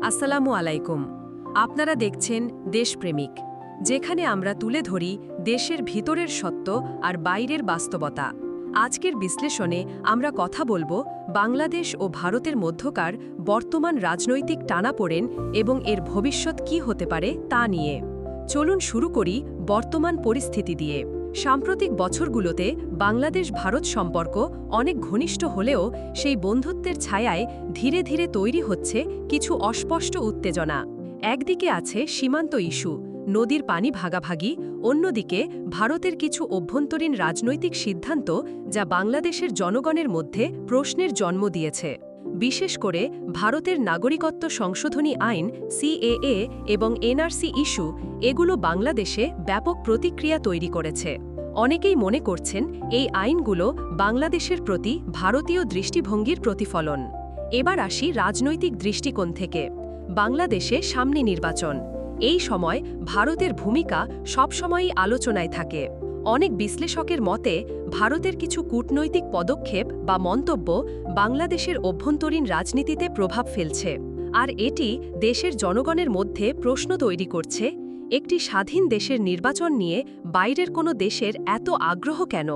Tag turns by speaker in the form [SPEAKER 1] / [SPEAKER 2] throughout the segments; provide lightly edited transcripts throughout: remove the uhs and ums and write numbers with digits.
[SPEAKER 1] আসসালামু আলাইকুম। আপনারা দেখছেন দেশপ্রেমিক, যেখানে আমরা তুলে ধরি দেশের ভিতরের সত্য আর বাইরের বাস্তবতা। আজকের বিশ্লেষণে আমরা কথা বলবো বাংলাদেশ ও ভারতের মধ্যকার বর্তমান রাজনৈতিক টানাপোড়েন এবং এর ভবিষ্যৎ কী হতে পারে তা নিয়ে। চলুন শুরু করি বর্তমান পরিস্থিতি দিয়ে। সাম্প্রতিক বছরগুলোতে বাংলাদেশ-ভারত সম্পর্ক অনেক ঘনিষ্ঠ হলেও সেই বন্ধুত্বের ছায়ায় ধীরে ধীরে তৈরি হচ্ছে কিছু অস্পষ্ট উত্তেজনা। একদিকে আছে সীমান্ত ইস্যু, নদীর পানি ভাগাভাগি, অন্যদিকে ভারতের কিছু অভ্যন্তরীণ রাজনৈতিক সিদ্ধান্ত যা বাংলাদেশের জনগণের মধ্যে প্রশ্নের জন্ম দিয়েছে। বিশেষ করে ভারতের নাগরিকত্ব সংশোধনী আইন সিএএ এবং এনআরসি ইস্যু, এগুলো বাংলাদেশে ব্যাপক প্রতিক্রিয়া তৈরি করেছে। অনেকেই মনে করছেন এই আইনগুলো বাংলাদেশের প্রতি ভারতীয় দৃষ্টিভঙ্গির প্রতিফলন। এবার আসি রাজনৈতিক দৃষ্টিকোণ থেকে। বাংলাদেশে সামনে নির্বাচন। এই সময় ভারতের ভূমিকা সবসময়ই আলোচনায় থাকে। অনেক বিশ্লেষকের মতে ভারতের কিছু কূটনৈতিক পদক্ষেপ বা মন্তব্য বাংলাদেশের অভ্যন্তরীণ রাজনীতিতে প্রভাব ফেলছে, আর এটি দেশের জনগণের মধ্যে প্রশ্ন তৈরি করছে, একটি স্বাধীন দেশের নির্বাচন নিয়ে বাইরের কোনো দেশের এত আগ্রহ কেন?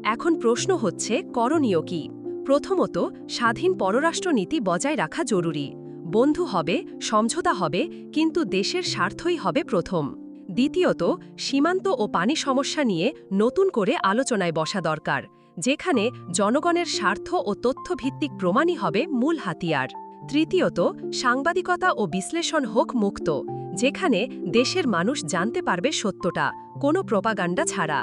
[SPEAKER 1] এখন প্রশ্ন হচ্ছে, করণীয় কি? প্রথমত, স্বাধীন পররাষ্ট্রনীতি বজায় রাখা জরুরি। বন্ধু হবে, সমঝোতা হবে, কিন্তু দেশের স্বার্থই হবে প্রথম। দ্বিতীয়ত, সীমান্ত ও পানি সমস্যা নিয়ে নতুন করে আলোচনায় বসা দরকার, যেখানে জনগণের স্বার্থ ও তথ্যভিত্তিক প্রমাণই হবে মূল হাতিয়ার। তৃতীয়ত, সাংবাদিকতা ও বিশ্লেষণ হোক মুক্ত, যেখানে দেশের মানুষ জানতে পারবে সত্যটা, কোনো প্রপাগান্ডা ছাড়া।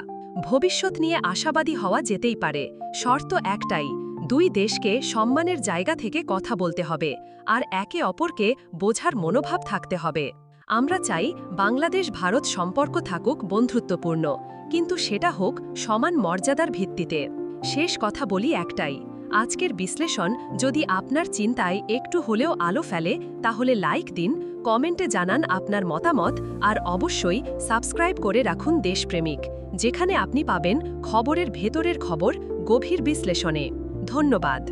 [SPEAKER 1] ভবিষ্যৎ নিয়ে আশাবাদী হওয়া যেতেই পারে, শর্ত একটাই, দুই দেশকে সম্মানের জায়গা থেকে কথা বলতে হবে, আর একে অপরকে বোঝার মনোভাব থাকতে হবে। আমরা চাই বাংলাদেশ ভারত সম্পর্ক থাকুক বন্ধুত্বপূর্ণ, কিন্তু সেটা হোক সমান মর্যাদার ভিত্তিতে। শেষ কথা বলি একটাই, আজকের বিশ্লেষণ যদি আপনার চিন্তায় একটু হলেও আলো ফেলে, তাহলে লাইক দিন, কমেন্টে জানান আপনার মতামত, আর অবশ্যই সাবস্ক্রাইব করে রাখুন দেশপ্রেমিক, যেখানে আপনি পাবেন খবরের ভেতরের খবর গভীর বিশ্লেষণে। ধন্যবাদ।